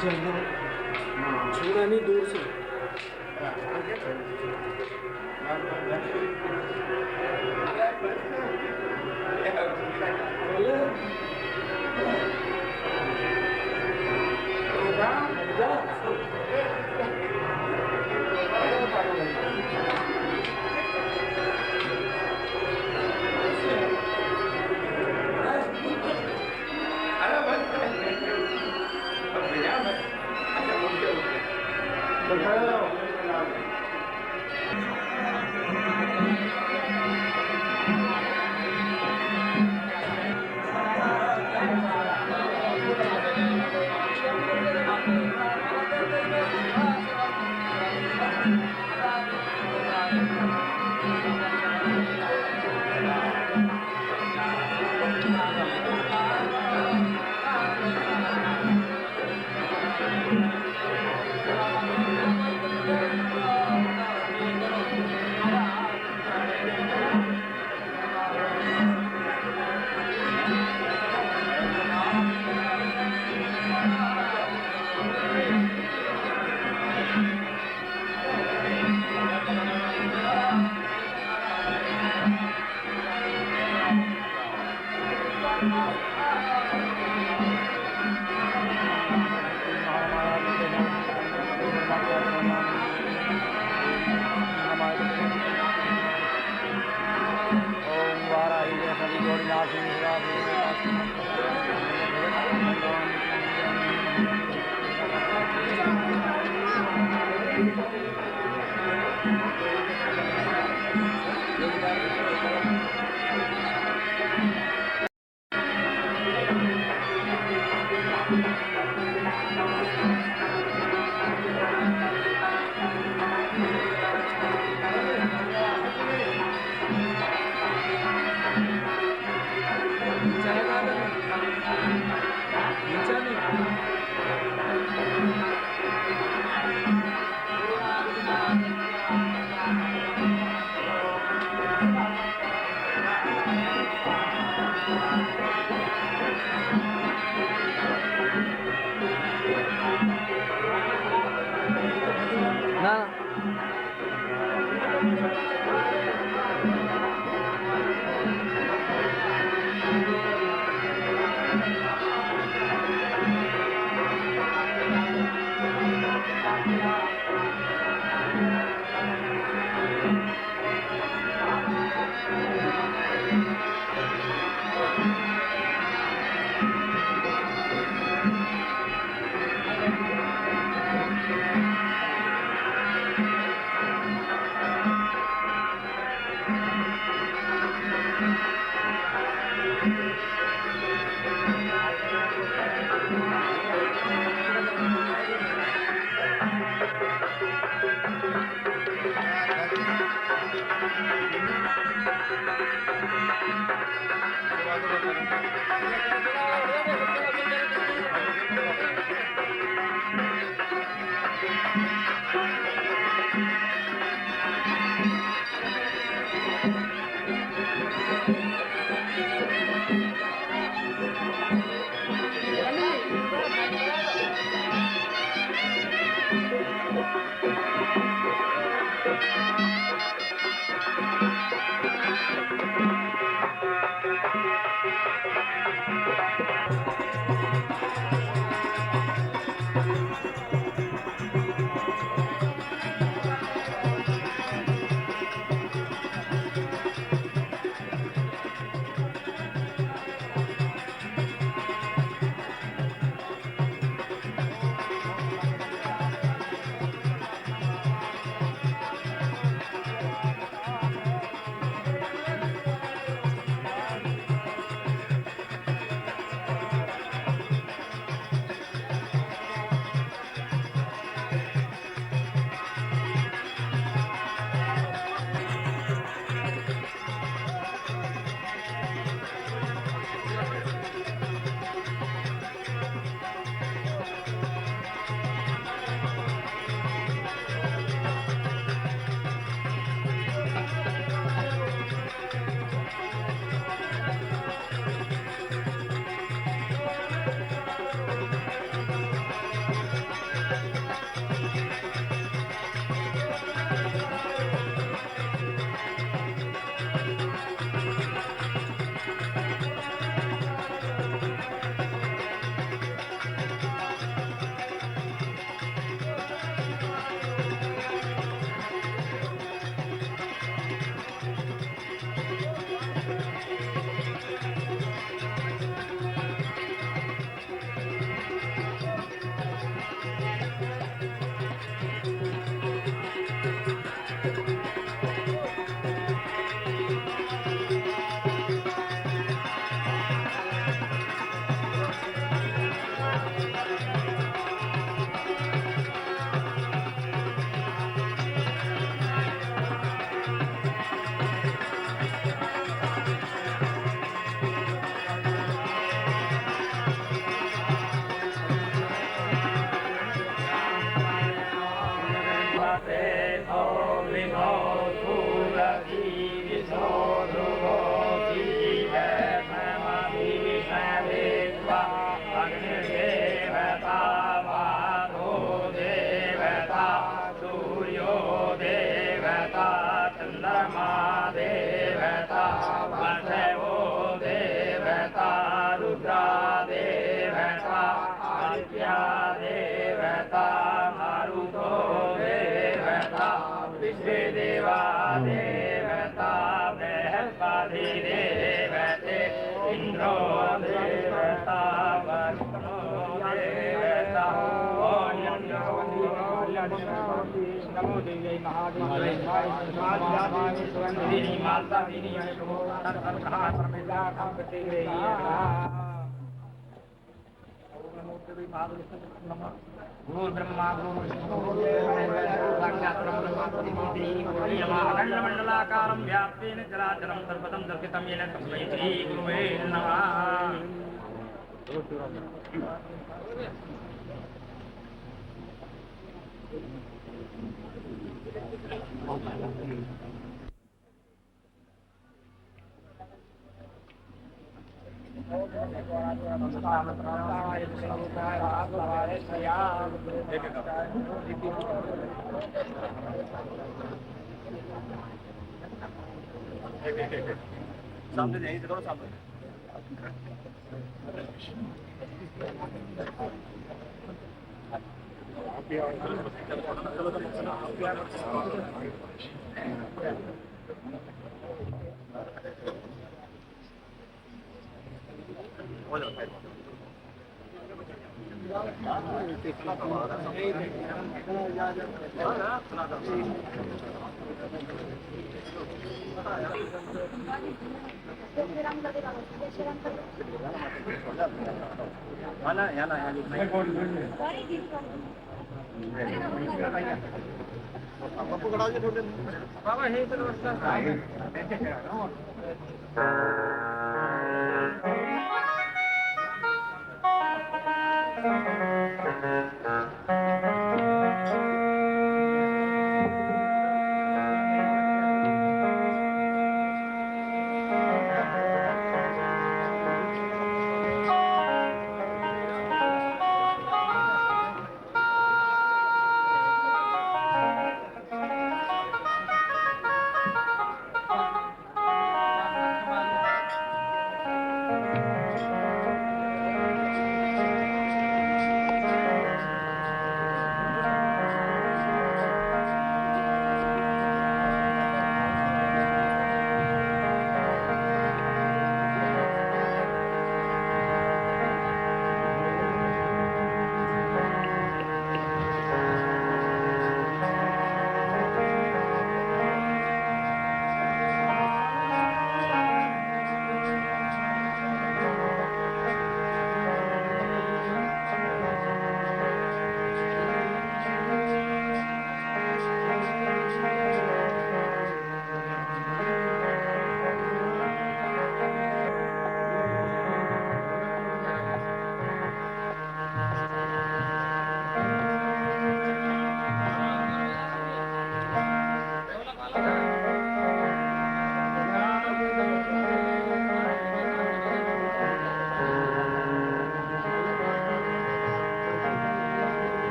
चलना छूना नहीं दूर से चंद्रमा देवता वसवो देवता रुद्रा देवता आदित्या देवता मारुतो देवता विश्वदेवा देवता बृहस्पति देवते इंद्रो देवता वरुणो देवता ओम नमो देवी महादेवी माता दीनी गुरु ब्रह्मा गुरु मंडलाकारं व्याप्तेन चराचरं सर्वतं दर्शितं येन तस्मै श्री गुरुवे नमः। सामने यहीं से करो सामने बाबा हे तर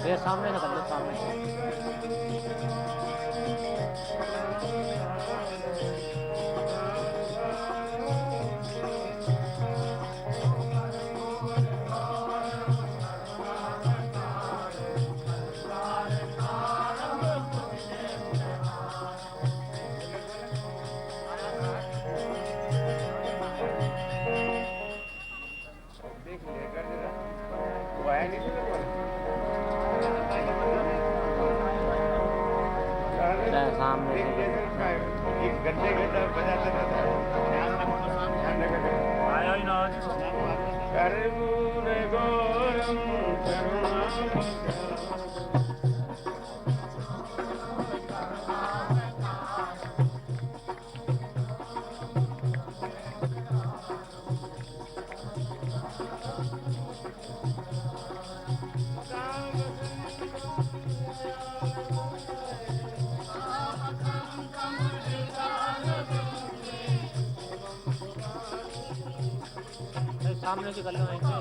ये सामने से कर लो, सामने से। सामने एक घंटे बजाते रहता है। आया ही ना कर्पूर गौरम करुणावतारम। सामने से कर लो ऐसे।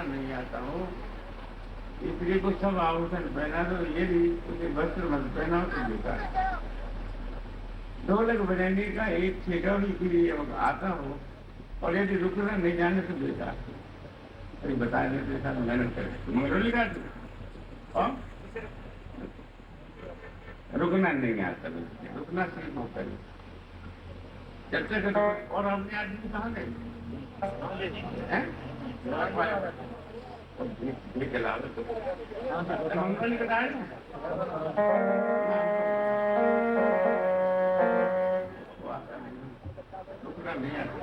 नहीं आता हूँ, इसलिए को सब आभूषण पहना दो, ये भी उसे वस्त्र मत पहनाओ तो बेकार। ढोलक बजाने का एक छिटौनी के लिए आता हो और यदि रुकना नहीं जाने तो बेकार। अरे बताने के साथ मेहनत करे मुरली का और रुकना नहीं आता, रुकना सिर्फ वो करे जब तक। और अपने आदमी कहाँ गए? मंगल बताए ना रुकना नहीं आता।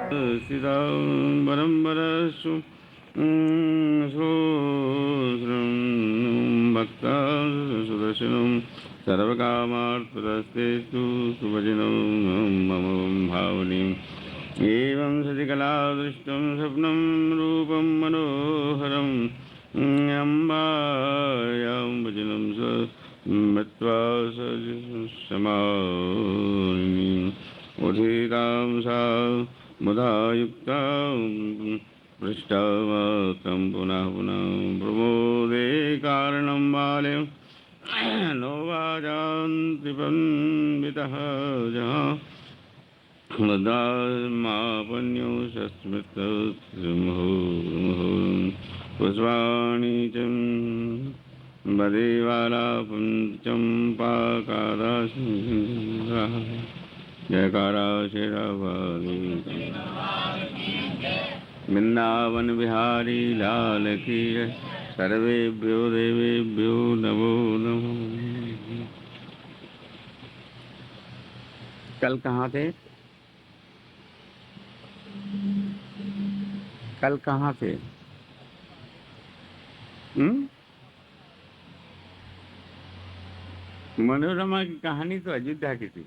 सीतां वरं वरस्सु सहस्रं भक्तां सुदर्शनं सर्वकामार्थप्रदस्तेस्तु सुभजिनं मम भावनीम् एवं सतिकला दृष्टं स्वप्नं रूपं मनोहरं अम्बायां भजनं स मत्वा समानिम् उदितां सा मुदा युक्तां पृष्ठमात्रं पुनः पुनः प्रमोदे कारणं बाल्यं नो वाजान्त्रिपन्वितः जहाँ मदामापन्यो शस्मृतमुहुर्मुहुः पुष्पाणि च बदेवालापं चम्पाकादाशः जयकारा शेरावाली वृंदावन बिहारी लाल की जय। सर्वेभ्यो देवेभ्यो नमो नमः। कल कहाँ थे? कल कहाँ थे? मनोरमा की कहानी तो अयोध्या की थी।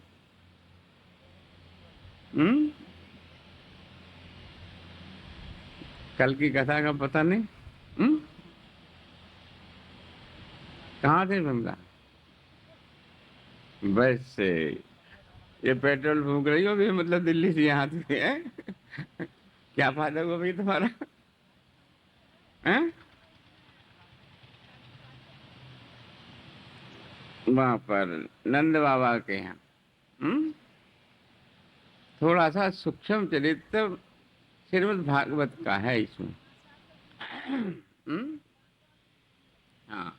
कल की कथा का पता नहीं। कहाँ थे बंदा? बस ये पेट्रोल फूंक रही हो भी, मतलब दिल्ली से यहाँ से है। क्या फायदा हुआ भाई तुम्हारा? हैं? वहां पर नंद बाबा के यहाँ थोड़ा सा सूक्ष्म चरित्र श्रीमद् भागवत का है इसमें। हाँ,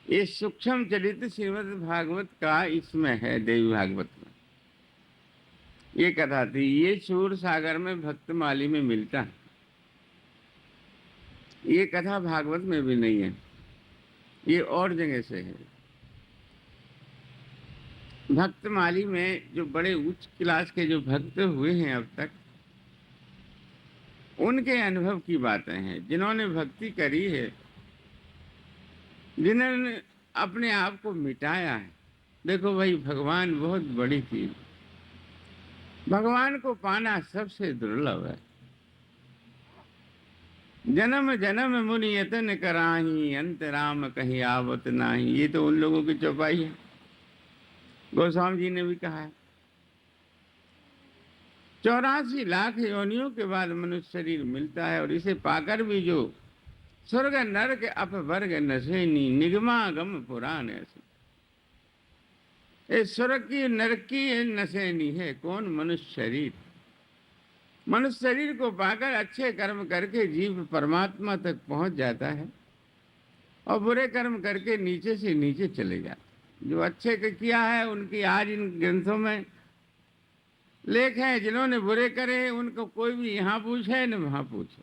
ये सूक्ष्म चरित्र श्रीमद् भागवत का इसमें है, देवी भागवत में। ये कथा थी, ये सूर सागर में भक्तमाली में मिलता है। ये कथा भागवत में भी नहीं है, ये और जगह से है। भक्तमाली में जो बड़े उच्च क्लास के जो भक्त हुए हैं अब तक, उनके अनुभव की बातें हैं। जिन्होंने भक्ति करी है, जिन्होंने अपने आप को मिटाया है। देखो भाई, भगवान बहुत बड़ी चीज, भगवान को पाना सबसे दुर्लभ है। जन्म जन्म मुनि यतन कराही, अंत राम कहीं आवत नाही। ये तो उन लोगों की चौपाई है। गोस्वामी जी ने भी कहा है, 84 लाख योनियों के बाद मनुष्य शरीर मिलता है, और इसे पाकर भी जो स्वर्ग नरक अपवर्ग नशेनी, निगमागम पुराण ऐसे। ये स्वर्ग की नरक की नशेनी है कौन? मनुष्य शरीर। मनुष्य शरीर को पाकर अच्छे कर्म करके जीव परमात्मा तक पहुंच जाता है, और बुरे कर्म करके नीचे से नीचे चले जाते। जो अच्छे किया है उनकी आज इन ग्रंथों में लेख है, जिन्होंने बुरे करे उनको कोई भी यहाँ पूछे न वहाँ पूछे।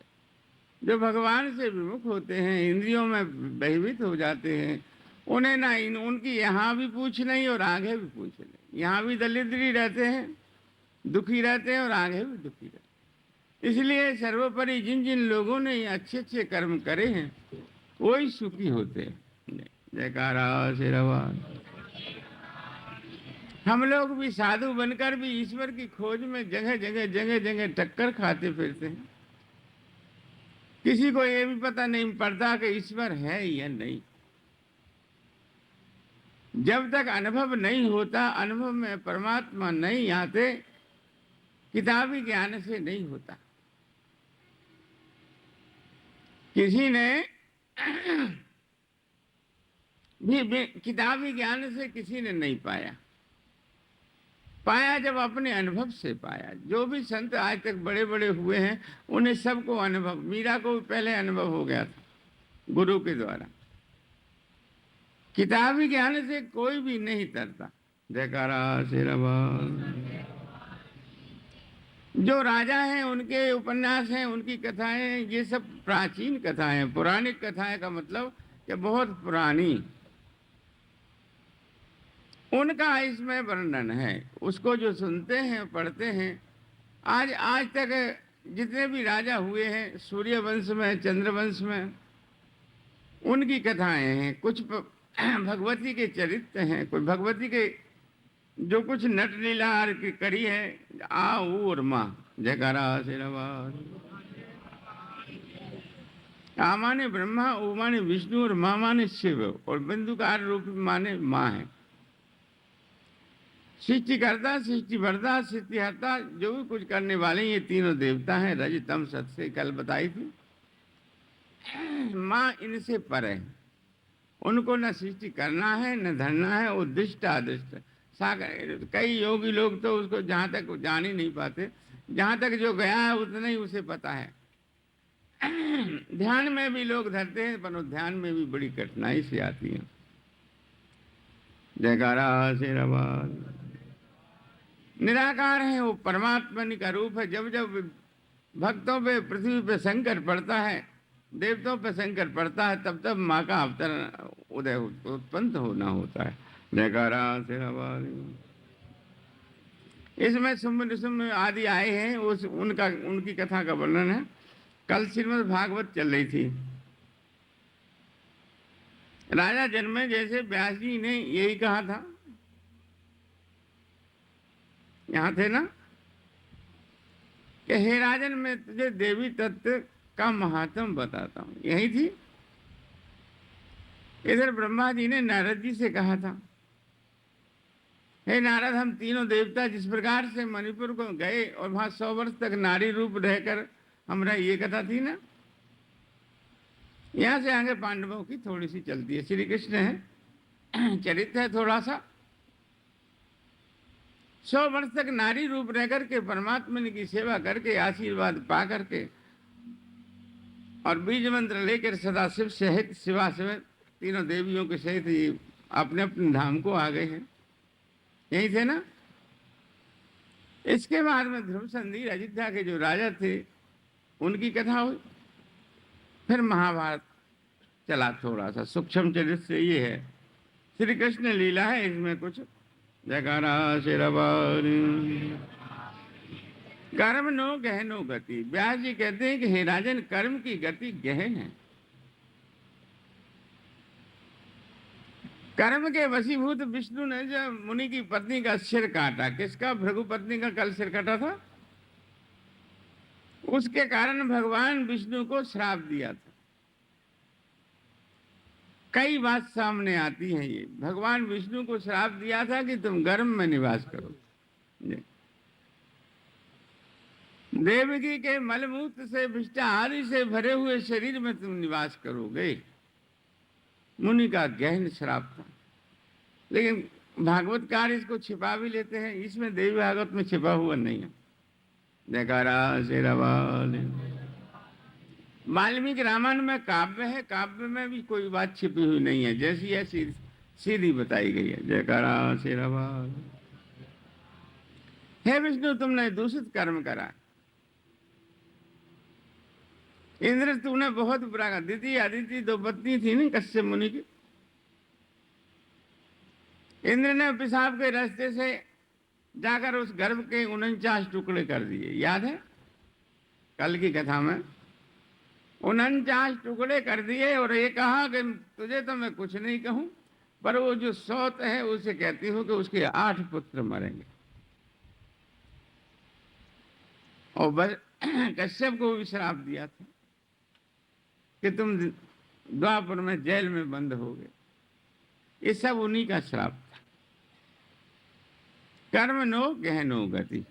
जो भगवान से विमुख होते हैं, इंद्रियों में बहिर्भूत हो जाते हैं, उन्हें ना उनकी यहाँ भी पूछ नहीं और आगे भी पूछ नहीं। यहाँ भी दरिद्री रहते हैं, दुखी रहते हैं, और आगे भी दुखी रहते हैं। इसलिए सर्वोपरि जिन जिन लोगों ने ये अच्छे अच्छे कर्म करे हैं, वही सुखी होते हैं। जयकारा शेरवान। हम लोग भी साधु बनकर भी ईश्वर की खोज में जगह जगह टक्कर खाते फिरते हैं। किसी को ये भी पता नहीं पड़ता कि ईश्वर है या नहीं। जब तक अनुभव नहीं होता, अनुभव में परमात्मा नहीं आते, किताबी ज्ञान से नहीं होता। किसी ने भी किताबी ज्ञान से किसी ने नहीं पाया। पाया जब अपने अनुभव से पाया। जो भी संत आज तक बड़े बड़े हुए हैं, उन्हें सबको अनुभव, मीरा को भी पहले अनुभव हो गया था गुरु के द्वारा। किताबी ज्ञान से कोई भी नहीं तरता। जयकारा शेरवान। जो राजा हैं उनके उपन्यास हैं, उनकी कथाएं, ये सब प्राचीन कथाएं, पौराणिक कथाएं का मतलब कि बहुत पुरानी, उनका इसमें वर्णन है। उसको जो सुनते हैं, पढ़ते हैं, आज आज तक जितने भी राजा हुए हैं सूर्य वंश में, चंद्र वंश में, उनकी कथाएं हैं। कुछ भगवती के चरित्र हैं, कोई भगवती के जो कुछ नट लीला की करी है। आ ऊ और माँ, जयकारा शेरावाल। आ माने ब्रह्मा, ऊ माने विष्णु और माँ माने शिव, और बिंदुकार रूप माने माँ है। सृष्टिकर्ता, सृष्टिभर्ता, सृष्टिहर्ता, जो भी कुछ करने वाले ये तीनों देवता हैं। रज तम सत से कल बताई थी। माँ इनसे पर है, उनको न सृष्टि करना है न धरना है, वो दृष्ट अदृष्ट। कई योगी लोग तो उसको जहाँ तक जान ही नहीं पाते, जहाँ तक जो गया है उतना ही उसे पता है। ध्यान में भी लोग धरते हैं, पर ध्यान में भी बड़ी कठिनाई से आती है। जयकारा शेरावाल। निराकार है, वो परमात्मा का रूप है। जब जब भक्तों पे, पृथ्वी पे संकट पड़ता है, देवताओं पे संकट पड़ता है, तब तब माँ का अवतरण उदय उत्पन्न होना होता है। जयकारा शेरावाल। इसमें शुम्भ आदि आए हैं, उस उनकी कथा का वर्णन है। कल श्रीमद् भागवत चल रही थी। राजा जनमे जैसे व्यास जी ने यही कहा था, यहां थे ना, कि हे राजन, मैं तुझे देवी तत्व का महात्म बताता हूं। यही थी। इधर ब्रह्मा जी ने नारद जी से कहा था, हे नारद, हम तीनों देवता जिस प्रकार से मणिपुर को गए और वहां 100 वर्ष तक नारी रूप रहकर, हमारा ये कथा थी ना, यहां से आगे पांडवों की थोड़ी सी चलती है। श्री कृष्ण है, चरित्र है थोड़ा सा। 100 वर्ष तक नारी रूप रह करके परमात्मा की सेवा करके, आशीर्वाद पा करके, और बीज मंत्र लेकर सदाशिव सहित, शिवा सहित, तीनों देवियों के सहित अपने अपने धाम को आ गए हैं। यही थे ना। इसके बाद में ध्रुव संधि, अयोध्या के जो राजा थे, उनकी कथा हुई। फिर महाभारत चला थोड़ा सा सूक्ष्म चरित्र से। ये है श्री कृष्ण लीला है, इसमें कुछ। जयकारा शेरावाल। कर्म नो गहनो गति। व्यास जी कहते हैं कि हे राजन, कर्म की गति गहन है। कर्म के वशीभूत विष्णु ने जब मुनि की पत्नी का सिर काटा, किसका? भृगु पत्नी का कल सिर काटा था। उसके कारण भगवान विष्णु को श्राप दिया था। कई बात सामने आती है। ये भगवान विष्णु को श्राप दिया था कि तुम गर्भ में निवास करो। देवकी के मलमूत्र से, विष्टा आदि से भरे हुए शरीर में तुम निवास करोगे। मुनि का गहन श्राप था। लेकिन भागवतकार इसको छिपा भी लेते हैं। इसमें देवी भागवत में छिपा हुआ नहीं है। जयकारा शेरावाल। वाल्मीकि रामायण में काव्य है, काव्य में भी कोई बात छिपी हुई नहीं है, जैसी है सीधी बताई गई है। जयकारा शेरावाल। हे विष्णु, तुमने दूषित कर्म करा। इंद्र, तूने बहुत बुरा कहा। दिति अदिति 2 पत्नी थी ना कश्यप मुनि की। इंद्र ने पेशाब के रास्ते से जाकर उस गर्भ के 49 टुकड़े कर दिए। याद है कल की कथा में? 49 टुकड़े कर दिए और ये कहा कि तुझे तो मैं कुछ नहीं कहूं, पर वो जो सौत है उसे कहती हूं कि उसके 8 पुत्र मरेंगे। और कश्यप को भी श्राप दिया था कि तुम द्वापर में जेल में बंद हो गए। ये सब उन्हीं का श्राप था। कर्म नो गहनो गति।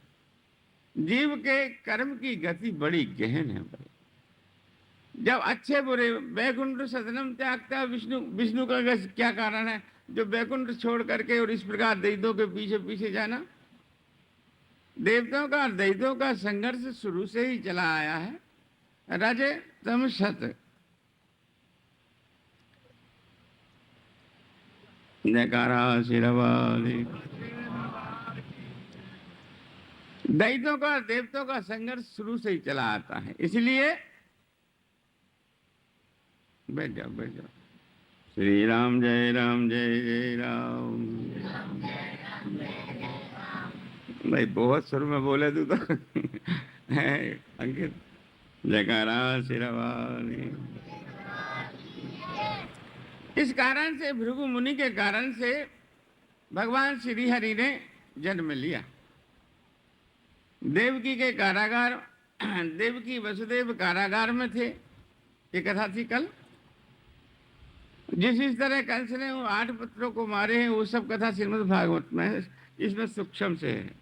जीव के कर्म की गति बड़ी गहन है। जब अच्छे बुरे वैकुंठ सदनम त्यागता, विष्णु का क्या कारण है जो वैकुंठ छोड़ करके और इस प्रकार दैत्यों के पीछे पीछे जाना? देवताओं का और दैत्यों का संघर्ष शुरू से ही चला आया है। रज तम सत। जयकारा शेरावाल। दैत्यों का और देवताओं का संघर्ष शुरू से ही चला आता है। इसलिए बैठ जाओ, बैठ जाओ। श्री राम जय राम, जय जय राम। भाई बहुत सुर में बोले तू तो। है अंकित। जयकारा शेरावाली। इस कारण से भृगु मुनि के कारण से भगवान श्री हरि ने जन्म लिया। देवकी के कारागार, देवकी वसुदेव कारागार में थे, ये कथा थी कल। जिस तरह कंस ने वो 8 पुत्रों को मारे हैं, वो सब कथा श्रीमद् भागवत में है। इसमें सूक्ष्म से है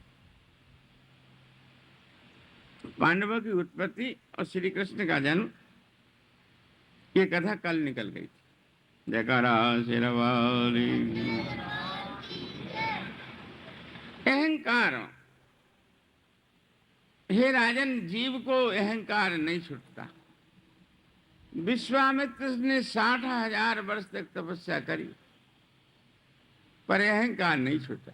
पांडवों की उत्पत्ति और श्री कृष्ण का जन्म, ये कथा कल निकल गई थी। जयकारा शेरावाली। अहंकार, हे राजन, जीव को अहंकार नहीं छूटता। विश्वामित्र ने 60,000 वर्ष तक तपस्या करी, पर अहंकार नहीं छूटा।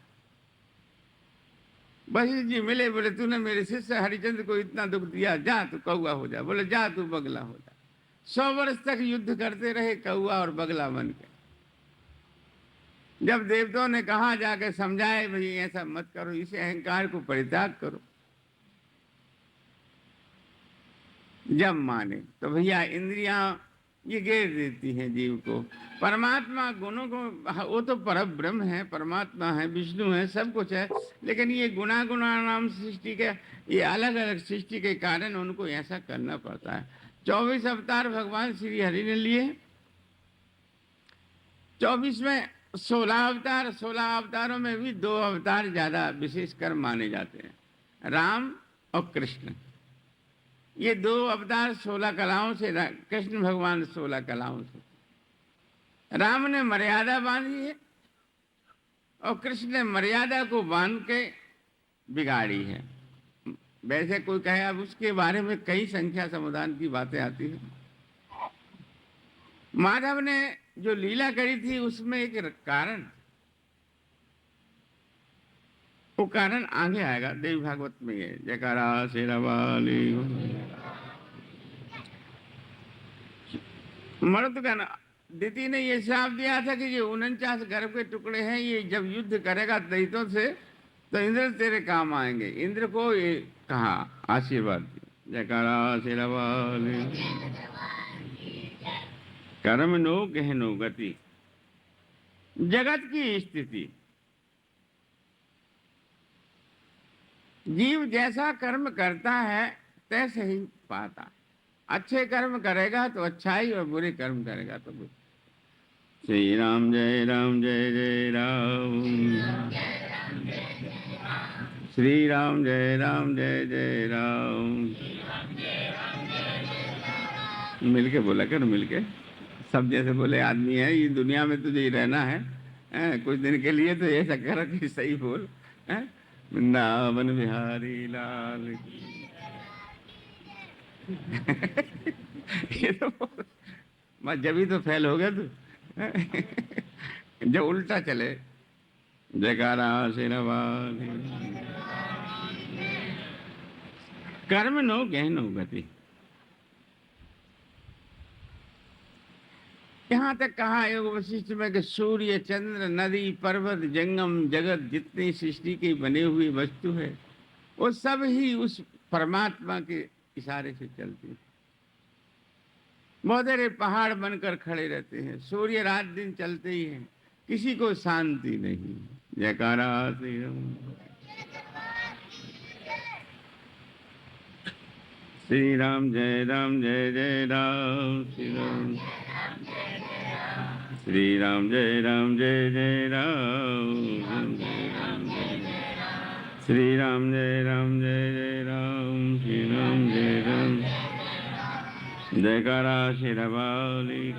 वशिष्ठ जी मिले, बोले तूने मेरे शिष्य हरिचंद्र को इतना दुख दिया, जा तू कौआ हो जा। बोले जा तू बगला हो जा। 100 वर्ष तक युद्ध करते रहे कौआ और बगला बन के। जब देवताओं ने कहा जाके समझाए, भाई ऐसा मत करो, इसे अहंकार को परित्याग करो, जब माने तो भैया इंद्रियां ये घेर देती हैं जीव को। परमात्मा गुणों को, वो तो पर ब्रह्म है, परमात्मा है, विष्णु है, सब कुछ है, लेकिन ये गुणा नाम सृष्टि के, ये अलग अलग सृष्टि के कारण उनको ऐसा करना पड़ता है। 24 अवतार भगवान श्री हरि ने लिए। 24 में 16 अवतार, 16 अवतारों में भी 2 अवतार ज्यादा विशेषकर माने जाते हैं, राम और कृष्ण। ये 2 अवतार 16 कलाओं से, कृष्ण भगवान 16 कलाओं से। राम ने मर्यादा बांधी है और कृष्ण ने मर्यादा को बांध के बिगाड़ी है। वैसे कोई कहे, अब उसके बारे में कई संख्या समाधान की बातें आती है। माधव ने जो लीला करी थी उसमें एक कारण, वो कारण आगे आएगा देवी भागवत में। ये जयकारा शेरावाली। मरुदगण दिति ने ये श्राप दिया था कि ये 49 गर्भ के टुकड़े हैं, ये जब युद्ध करेगा दैत्यों से तो इंद्र तेरे काम आएंगे। इंद्र को ये कहा, आशीर्वाद दिया। जयकारा शेरावाली। कर्म नो गहनो गति, जगत की स्थिति। जीव जैसा कर्म करता है तैसे ही पाता। अच्छे कर्म करेगा तो अच्छाई, और बुरे कर्म करेगा तो बुरे। श्री राम जय राम जय जय राम, श्री राम जय राम जय जय राम। मिलके बोला कर, मिलके सब जैसे बोले आदमी है, ये दुनिया में तुझे रहना है, कुछ दिन के लिए, तो ऐसा कर कि सही बोल। वृंदावन बिहारी लाल। ये तो मैं जब ही तो फेल हो गया तू, जब उल्टा चले। जयकारा शेरावाली। कर्म नो गहनो गति। यहाँ तक कहा योग वशिष्ठ में कि सूर्य, चंद्र, नदी, पर्वत, जंगम, जगत, जितनी सृष्टि की बनी हुई वस्तु है, वो सब ही उस परमात्मा के इशारे से चलती है। बहुत सारे पहाड़ बनकर खड़े रहते हैं, सूर्य रात दिन चलते ही हैं, किसी को शांति नहीं। जयकारा श्री राम। श्री राम जय राम जय जय राम। श्री राम, श्री राम जय राम जय जय राम। श्री राम जय राम जय जय राम। श्री राम जय राम। जयकारा शेरावाली।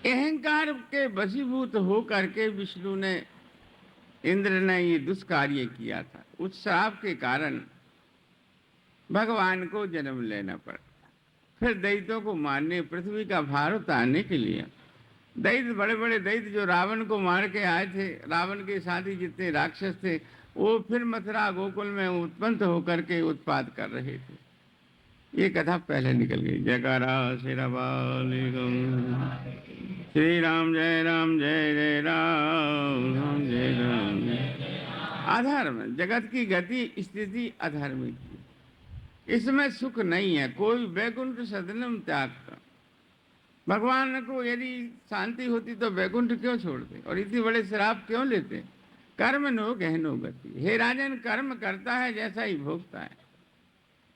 अहंकार के वशीभूत होकर के विष्णु ने, इंद्र ने ये दुष्कार्य किया था। उस श्राप के कारण भगवान को जन्म लेना पड़ा। फिर दैत्यों को मारने, पृथ्वी का भार उतारने के लिए दैत्य, बड़े बड़े दैत्य जो रावण को मार के आए थे, रावण के साथ ही जितने राक्षस थे, वो फिर मथुरा गोकुल में उत्पन्न होकर के उत्पाद कर रहे थे। ये कथा पहले निकल गई। जयकारा शेरावाली। श्री राम जय राम जय जय राम, राम जय राम। अधर्म, जगत की गति स्थिति अधर्मिक की, इसमें सुख नहीं है। कोई वैकुंठ सदनम त्याग कर, भगवान को यदि शांति होती तो वैकुंठ क्यों छोड़ते और इतने बड़े श्राप क्यों लेते? कर्म नो गहनो गति। हे राजन, कर्म करता है जैसा ही भोगता है,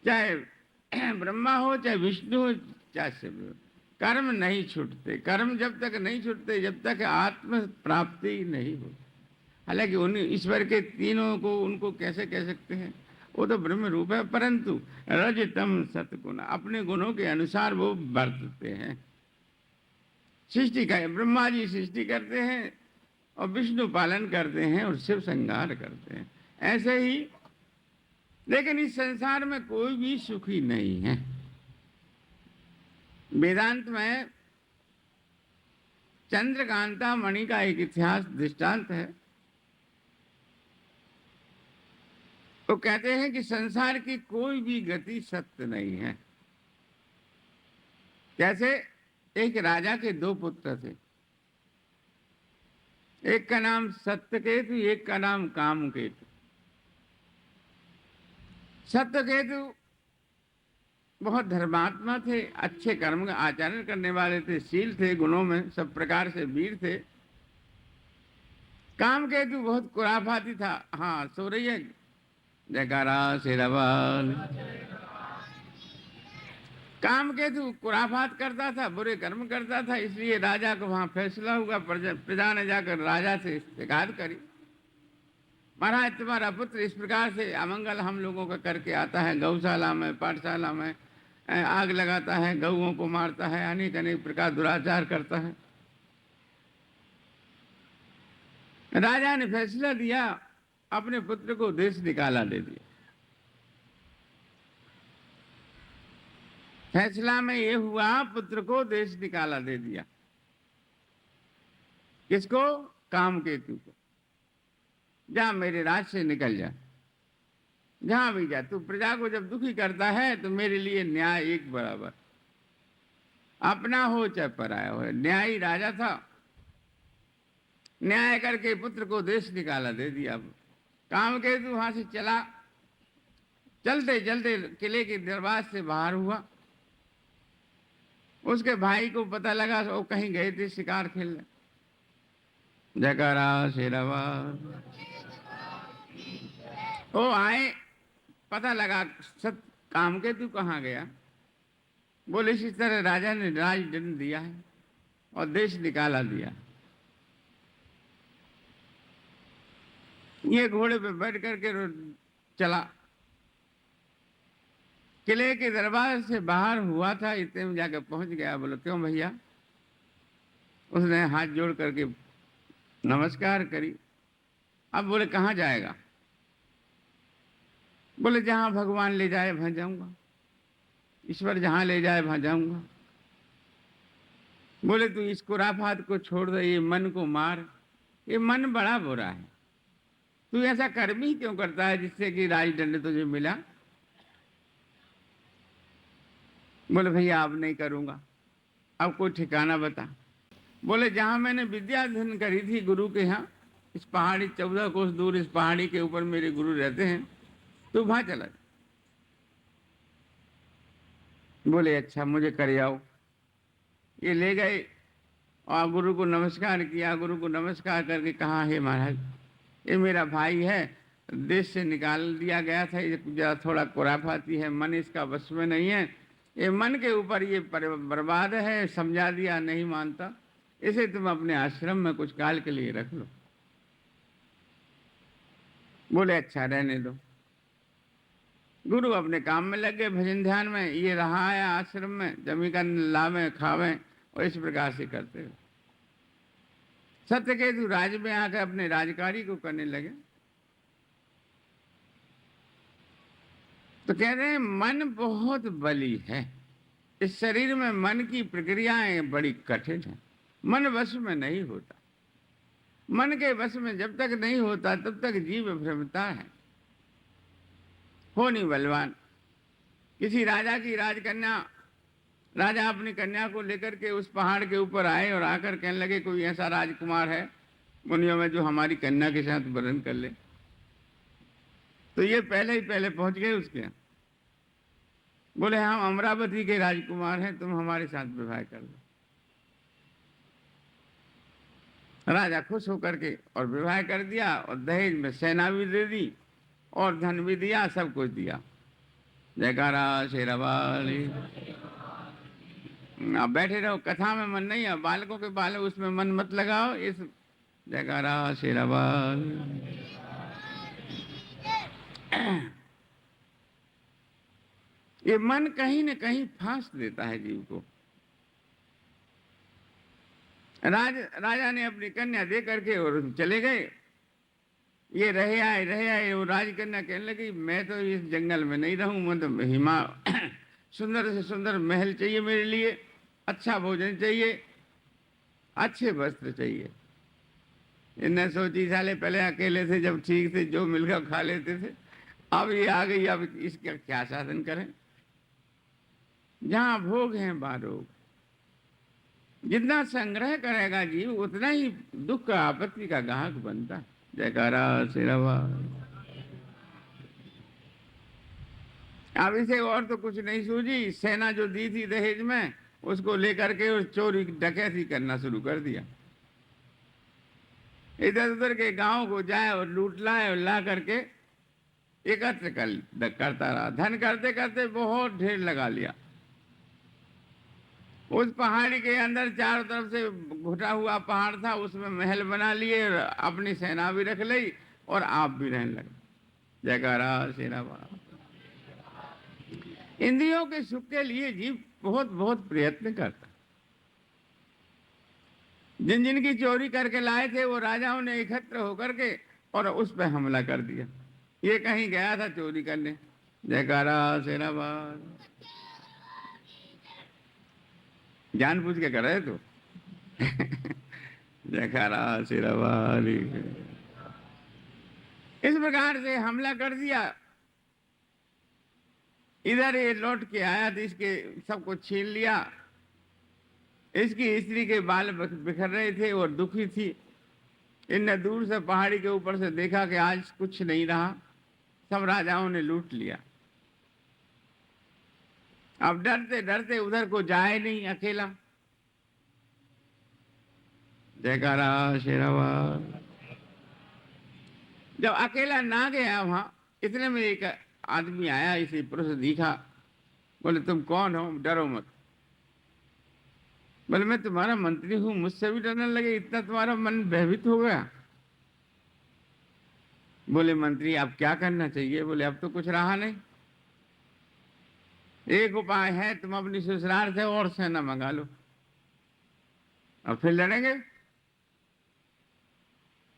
चाहे ब्रह्मा हो चाहे विष्णु हो चाहे शिव हो, कर्म नहीं छूटते। कर्म जब तक नहीं छूटते जब तक आत्म प्राप्ति नहीं हो। हालांकि उन ईश्वर के तीनों को उनको कैसे कह सकते हैं, वो तो ब्रह्म रूप है, परंतु रजतम सतगुण, अपने गुणों के अनुसार वो बरतते हैं। सृष्टि का ब्रह्मा जी सृष्टि करते हैं और विष्णु पालन करते हैं और शिव संहार करते हैं, ऐसे ही। लेकिन इस संसार में कोई भी सुखी नहीं है। वेदांत में चंद्रकांता मणि का एक इतिहास दृष्टांत है। वो कहते हैं कि संसार की कोई भी गति सत्य नहीं है। कैसे? एक राजा के दो पुत्र थे, एक का नाम सत्यकेतु, एक का नाम कामकेतु। सत्यकेतु बहुत धर्मात्मा थे, अच्छे कर्म का आचरण करने वाले थे, शील थे, गुणों में सब प्रकार से वीर थे। कामकेतु बहुत कुराफाती था। हाँ, सो रही है जयकारा शेरावाल। कामकेतु कुराफात करता था, बुरे कर्म करता था, इसलिए राजा को वहां फैसला हुआ। प्रजा ने जाकर राजा से शिकायत करी, महाराज तुम्हारा पुत्र इस प्रकार से अमंगल हम लोगों का करके आता है, गौशाला में पाठशाला में आग लगाता है, गौओं को मारता है, अनेक अनेक प्रकार दुराचार करता है। राजा ने फैसला दिया, अपने पुत्र को देश निकाला दे दिया। फैसला में ये हुआ, पुत्र को देश निकाला दे दिया। किसको? कामकेतु को। जा, मेरे राज से निकल जा, जहां भी जा। तू प्रजा को जब दुखी करता है तो मेरे लिए न्याय एक बराबर, अपना हो चाहे पराया हो। न्यायी राजा था, न्याय करके पुत्र को देश निकाला दे दिया। कामकेतु वहां से चला, चलते चलते किले के दरवाजे से बाहर हुआ। उसके भाई को पता लगा, वो कहीं गए थे शिकार खेलने। जयकारा शेरावाल। वो आए, पता लगा सत कामकेतु कहाँ गया। बोले इसी तरह राजा ने राजदंड दिया है और देश निकाला दिया। ये घोड़े पे बैठ करके चला, किले के दरबार से बाहर हुआ था, इतने में जाकर पहुंच गया। बोलो क्यों भैया? उसने हाथ जोड़ करके नमस्कार करी। अब बोले कहाँ जाएगा? बोले जहां भगवान ले जाए वहां जाऊंगा, ईश्वर जहां ले जाए वहां जाऊंगा। बोले तू इस खुराफात को छोड़ दे, ये मन को मार, ये मन बड़ा बुरा है। तू ऐसा कर्म ही क्यों करता है जिससे कि राजदंड तुझे मिला? बोले भैया अब नहीं करूंगा, अब कोई ठिकाना बता। बोले जहां मैंने विद्या अध्ययन करी थी गुरु के यहाँ, इस पहाड़ी 14 कोस दूर इस पहाड़ी के ऊपर मेरे गुरु रहते हैं, तू वहां चला। बोले अच्छा मुझे कर आओ। ये ले गए और गुरु को नमस्कार किया। गुरु को नमस्कार करके कहा, हे महाराज ये मेरा भाई है, देश से निकाल दिया गया था, ये थोड़ा खुराफाती है, मन इसका बस में नहीं है, ये मन के ऊपर ये बर्बाद है, समझा दिया नहीं मानता, इसे तुम अपने आश्रम में कुछ काल के लिए रख लो। बोले अच्छा रहने दो। गुरु अपने काम में लग गए, भजन ध्यान में। ये रहा है आश्रम में, जमी का लावे खावे और इस प्रकार से करते हुए सत्यकेतु राज में आकर अपने राजकारी को करने लगे। तो कहते हैं मन बहुत बली है। इस शरीर में मन की प्रक्रियाएं बड़ी कठिन है। मन वश में नहीं होता। मन के वश में जब तक नहीं होता तब तक जीव भ्रमता है। हो नहीं बलवान। किसी राजा की राजकन्या, राजा अपनी कन्या को लेकर के उस पहाड़ के ऊपर आए और आकर कहने लगे कोई ऐसा राजकुमार है मुनियों में जो हमारी कन्या के साथ वर्ण कर ले। तो ये पहले ही पहले पहुंच गए उसके यहाँ। बोले हम अमरावती के राजकुमार हैं, तुम हमारे साथ विवाह कर लो। राजा खुश होकर के और विवाह कर दिया, और दहेज में सेना भी दे दी और धन भी दिया, सब कुछ दिया। जयकारा शेरावाली। अब बैठे रहो, कथा में मन नहीं है, बालकों के बाल उसमें मन मत लगाओ। इस जयकारा शेरावाली। ये मन कहीं न कहीं फांस देता है जीव को। राजा ने अपनी कन्या दे करके और चले गए। ये रहे आए। वो राजकन्या कहने लगी, मैं तो इस जंगल में नहीं रहूं, मैं तो सुंदर से सुंदर महल चाहिए मेरे लिए, अच्छा भोजन चाहिए, अच्छे वस्त्र चाहिए। इन्हें सोची साले पहले अकेले थे जब ठीक थे, जो मिलकर खा लेते थे, अब ये आ गई, अब इसका क्या साधन करें। जहां भोग हैं बारोग। जितना संग्रह करेगा जीव उतना ही दुख का आपत्ति का गाहक बनता है। जयकारा शेरावा। अब इसे और तो कुछ नहीं सूझी, सेना जो दी थी दहेज में उसको लेकर के और चोरी डकैती करना शुरू कर दिया। इधर उधर के गांव को जाए और लूट लाए और ला करके एकत्र करता रहा। धन करते करते बहुत ढेर लगा लिया। उस पहाड़ी के अंदर चारों तरफ से घुटा हुआ पहाड़ था, उसमें महल बना लिए और अपनी सेना भी रख ली और आप भी रहने लगे। जयकारा शेरावा। इंद्रियों के सुख के लिए जीव बहुत बहुत प्रयत्न करता। जिन जिनकी चोरी करके लाए थे वो राजाओं ने एकत्र होकर के और उस पर हमला कर दिया। ये कहीं गया था चोरी करने। जयकारा शेरावा। जानबूझ के कर रहे तो जयकारा शेरावाली। इस प्रकार से हमला कर दिया। इधर ये लौट के आया तो इसके सबको छीन लिया। इसकी स्त्री के बाल बिखर रहे थे और दुखी थी। इनने दूर से पहाड़ी के ऊपर से देखा कि आज कुछ नहीं रहा, सब राजाओं ने लूट लिया। अब डरते डरते उधर को जाए नहीं, अकेला। जयकारा शेरावा। जब अकेला ना गया वहां, इतने में एक आदमी आया, इसे पुरुष दिखा। बोले तुम कौन हो, डरो मत। बोले मैं तुम्हारा मंत्री हूं, मुझसे भी डरने लगे, इतना तुम्हारा मन भयभीत हो गया। बोले मंत्री अब क्या करना चाहिए। बोले अब तो कुछ रहा नहीं, एक उपाय है, तुम अपनी ससुराल से और सेना मंगा लो, अब फिर लड़ेंगे।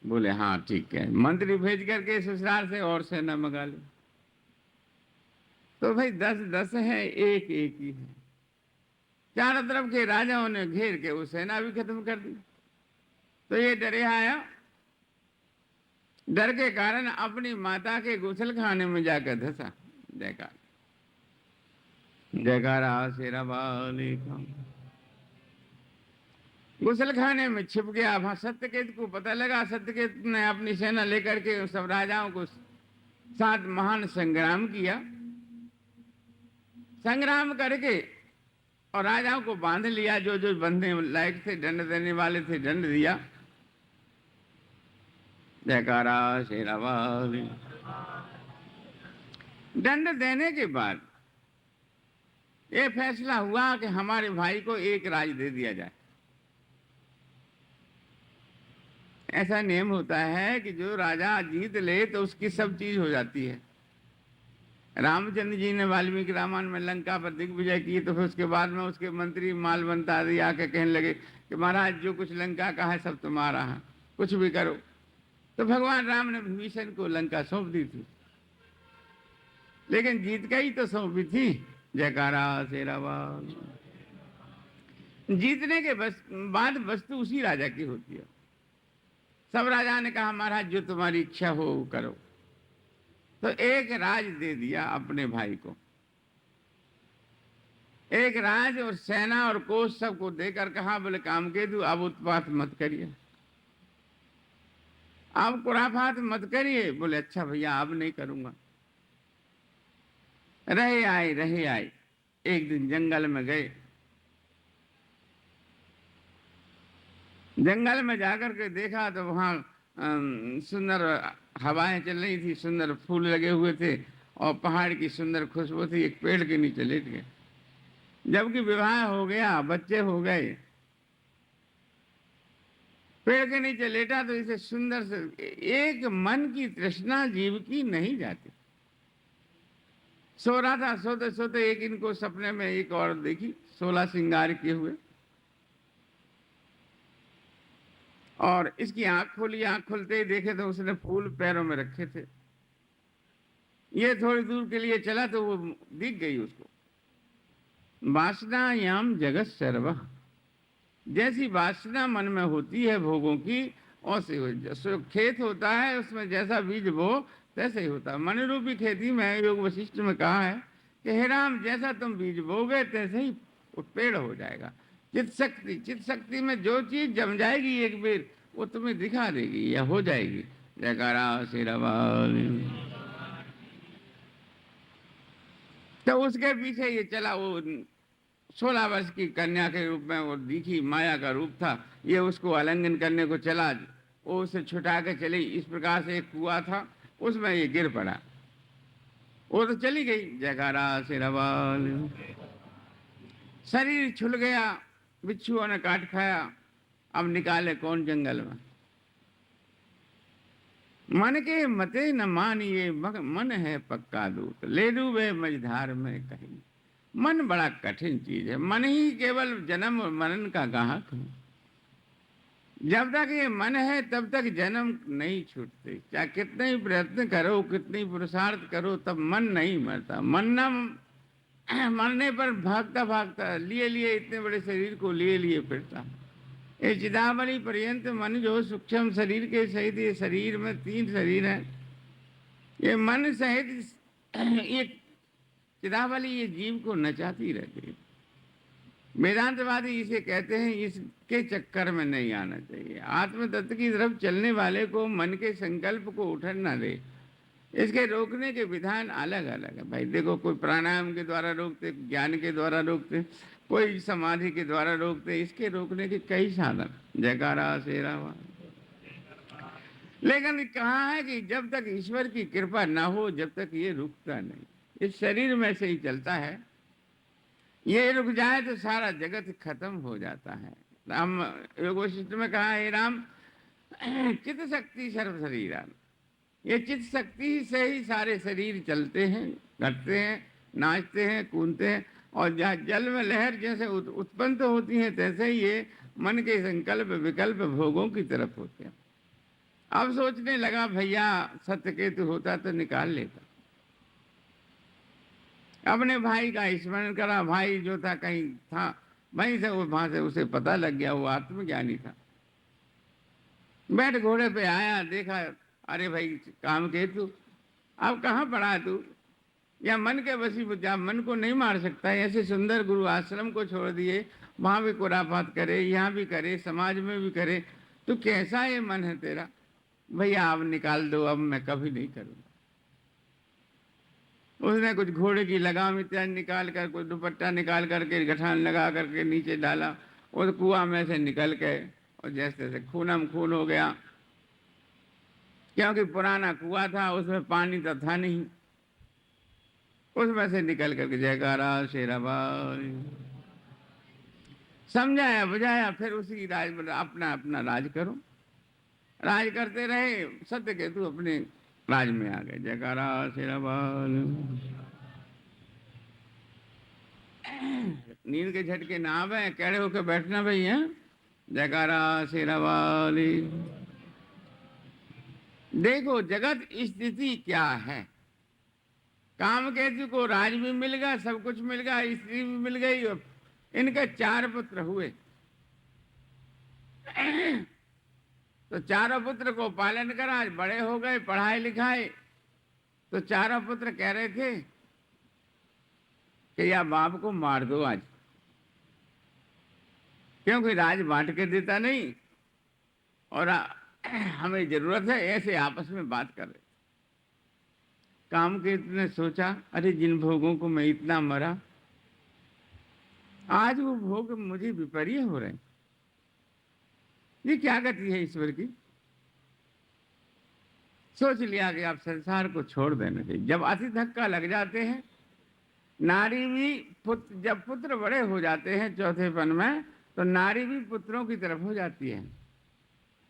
बोले हाँ ठीक है। मंत्री भेज करके ससुराल से और सेना मंगा लो। तो भाई 10-10 है, एक एक ही है। चारों तरफ के राजाओं ने घेर के वो सेना भी खत्म कर दी। तो ये डरे आया, डर के कारण अपनी माता के गुसलखाने में जाकर धंसा। जयकार जयकारा शेरावाली का। गुसलखाने में छिप गया। वहां सत्यकेत को पता लगा। सत्यकेत ने अपनी सेना लेकर के सब राजाओं को साथ महान संग्राम किया। संग्राम करके और राजाओं को बांध लिया। जो जो बंधने लायक थे, दंड देने वाले थे, दंड दिया। जयकारा शेरावाली। दंड देने के बाद ये फैसला हुआ कि हमारे भाई को एक राज दे दिया जाए। ऐसा नियम होता है कि जो राजा जीत ले तो उसकी सब चीज हो जाती है। रामचंद्र जी ने वाल्मीकि रामायण में लंका पर दिग्विजय की, तो फिर उसके बाद में उसके मंत्री मालवंत आदि आके कहने लगे कि महाराज जो कुछ लंका का है सब तुम्हारा है, कुछ भी करो। तो भगवान राम ने विभीषण को लंका सौंप दी थी, लेकिन जीत गई तो सौंपी थी। जयकारा शेरावाल। जीतने के बाद वस्तु उसी राजा की होती है। सब राजा ने कहा महाराज जो तुम्हारी इच्छा हो वो करो। तो एक राज दे दिया अपने भाई को। एक राज और सेना और कोष सबको देकर कहा बोले कामकेतु अब उत्पात मत करिए, अब खुराफात मत करिए। बोले अच्छा भैया अब नहीं करूंगा। रहे आए। एक दिन जंगल में गए। जंगल में जाकर के देखा तो वहाँ सुंदर हवाएं चल रही थी, सुंदर फूल लगे हुए थे और पहाड़ की सुंदर खुशबू थी। एक पेड़ के नीचे लेट गए। जबकि विवाह हो गया, बच्चे हो गए, पेड़ के नीचे लेटा तो इसे सुंदर से एक मन की तृष्णा जीव की नहीं जाती। सो रहा था, सोते सोते एक इनको सपने में एक औरत देखी, 16 श्रृंगार किए हुए, और इसकी आंख खोली। आंख खुलते ही देखे तो उसने फूल पैरों में रखे थे। ये थोड़ी दूर के लिए चला तो वो दिख गई उसको। वासनायाम जगत सर्व, जैसी वासना मन में होती है भोगों की, वैसे हो खेत होता है, उसमें जैसा बीज बो तैसे ही होता है। मन रूपी खेती में योग वशिष्ठ में कहा है कि हे राम, जैसा तुम बीज बोगे तैसे ही पेड़ हो जाएगा। चित्त शक्ति में जो चीज जम जाएगी एक बेर, वो तुम्हें दिखा देगी या हो जाएगी। जयकारा शेरावाल। तो उसके पीछे ये चला। वो 16 वर्ष की कन्या के रूप में वो दिखी, माया का रूप था। ये उसको आलिंगन करने को चला, वो उसे छुटा के चली। इस प्रकार से एक कुआं था, उसमें ये गिर पड़ा। वो तो चली गई। जयकारा शेरावाल। शरीर छुल गया, बिच्छुओं ने काट खाया। अब निकाले कौन जंगल में। मन के मते न मानिए, मन है पक्का दूत, ले डूबे मझधार में कहीं। मन बड़ा कठिन चीज है। मन ही केवल जन्म और मरण का गाहक है। जब तक ये मन है तब तक जन्म नहीं छूटते। चाहे कितने ही प्रयत्न करो, कितने ही पुरुषार्थ करो, तब मन नहीं मरता। मरने पर भागता भागता लिए लिए इतने बड़े शरीर को लिए लिए फिरता। ये चिदावली पर्यंत मन जो सूक्ष्म शरीर के सहित, ये शरीर में 3 शरीर हैं, ये मन सहित ये चिदावली ये जीव को नचाती रहती है। वेदांतवादी इसे कहते हैं, इसके चक्कर में नहीं आना चाहिए। आत्म तत्व की तरफ चलने वाले को मन के संकल्प को उठन ना दे। इसके रोकने के विधान अलग अलग है भाई। देखो, कोई प्राणायाम के द्वारा रोकते, ज्ञान के द्वारा रोकते, कोई समाधि के द्वारा रोकते। इसके रोकने के कई साधन। जयकारा शेरावाल। लेकिन कहा है कि जब तक ईश्वर की कृपा ना हो, जब तक ये रुकता नहीं। इस शरीर में से ही चलता है। ये रुक जाए तो सारा जगत खत्म हो जाता है। राम योग वशिष्ठ में कहा, हे राम, चित्त शक्ति सर्व शरीरान। ये चित्त शक्ति से ही सारे शरीर चलते हैं, घटते हैं, नाचते हैं, कूदते हैं। और जहाँ जल में लहर जैसे उत्पन्न तो होती है, तैसे ही ये मन के संकल्प विकल्प भोगों की तरफ होते हैं। अब सोचने लगा, भैया सत्य केतु होता तो निकाल लेता। अपने भाई का स्मरण करा। भाई जो था कहीं था, वहीं से वहां से उसे पता लग गया, वो आत्मज्ञानी था। बैठ घोड़े पे आया, देखा, अरे भाई काम केतु, अब कहाँ पड़ा तू? या मन के वशीभूत, या मन को नहीं मार सकता। ऐसे सुंदर गुरु आश्रम को छोड़ दिए, वहां भी कुरापात करे, यहाँ भी करे, समाज में भी करे। तो कैसा ये मन है तेरा? भैया अब निकाल दो, अब मैं कभी नहीं करूँगा। उसने कुछ घोड़े की लगाम इत्यादि निकाल कर, कुछ दुपट्टा निकाल करके गठान लगा करके नीचे डाला। और कुआं में से निकल गए और जैसे तैसे खूनम खून हो गया, क्योंकि पुराना कुआं था, उसमें पानी तो था नहीं। उसमें से निकल करके जयकारा शेरावाल। समझाया बुझाया, फिर उसी राज अपना अपना राज करो। राज करते रहे। सत्य केतु अपने राज में आ गए। जयकारा शेरावाल। नींद के झटके ना आवे, कड़े होकर बैठना भाई है। जयकारा शेरावाल। देखो जगत स्थिति क्या है। काम केतु को राज भी मिल गया, सब कुछ मिल गया, स्त्री भी मिल गई, और इनके 4 पुत्र हुए। तो 4 पुत्र को पालन करा, बड़े हो गए, पढ़ाई लिखाए। तो 4 पुत्र कह रहे थे कि या बाप को मार दो आज, क्योंकि राज बांट के देता नहीं और हमें जरूरत है। ऐसे आपस में बात कर रहे। कामकेतु ने सोचा, अरे जिन भोगों को मैं इतना मरा, आज वो भोग मुझे विपर्य हो रहे हैं। ये क्या गति है ईश्वर की। सोच लिया कि आप संसार को छोड़ देना चाहिए। जब अति धक्का लग जाते हैं, नारी भी जब पुत्र बड़े हो जाते हैं चौथेपन में, तो नारी भी पुत्रों की तरफ हो जाती है,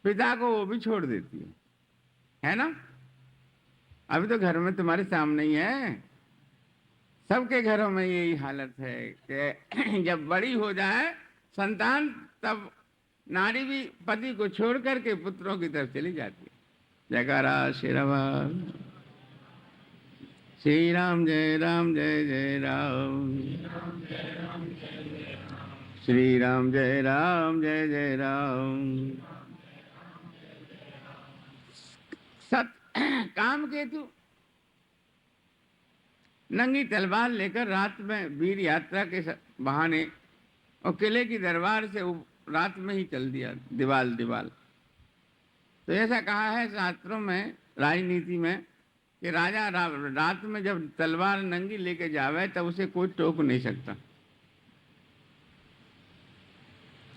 पिता को वो भी छोड़ देती है ना। अभी तो घर में तुम्हारे सामने ही है, सबके घरों में यही हालत है कि जब बड़ी हो जाए संतान, तब नारी भी पति को छोड़ करके पुत्रों की तरफ चली जाती है। जयकारा श्री राम, श्री राम जय राम जय जय राम, श्री राम जय राम जय जय राम। सत कामकेतु नंगी तलवार लेकर रात में वीर यात्रा के बहाने और किले की दरबार से रात में ही चल दिया, दीवाल। तो ऐसा कहा है शास्त्रों में, राजनीति में, कि राजा रात में जब तलवार नंगी लेके जावे तब उसे कोई टोक नहीं सकता।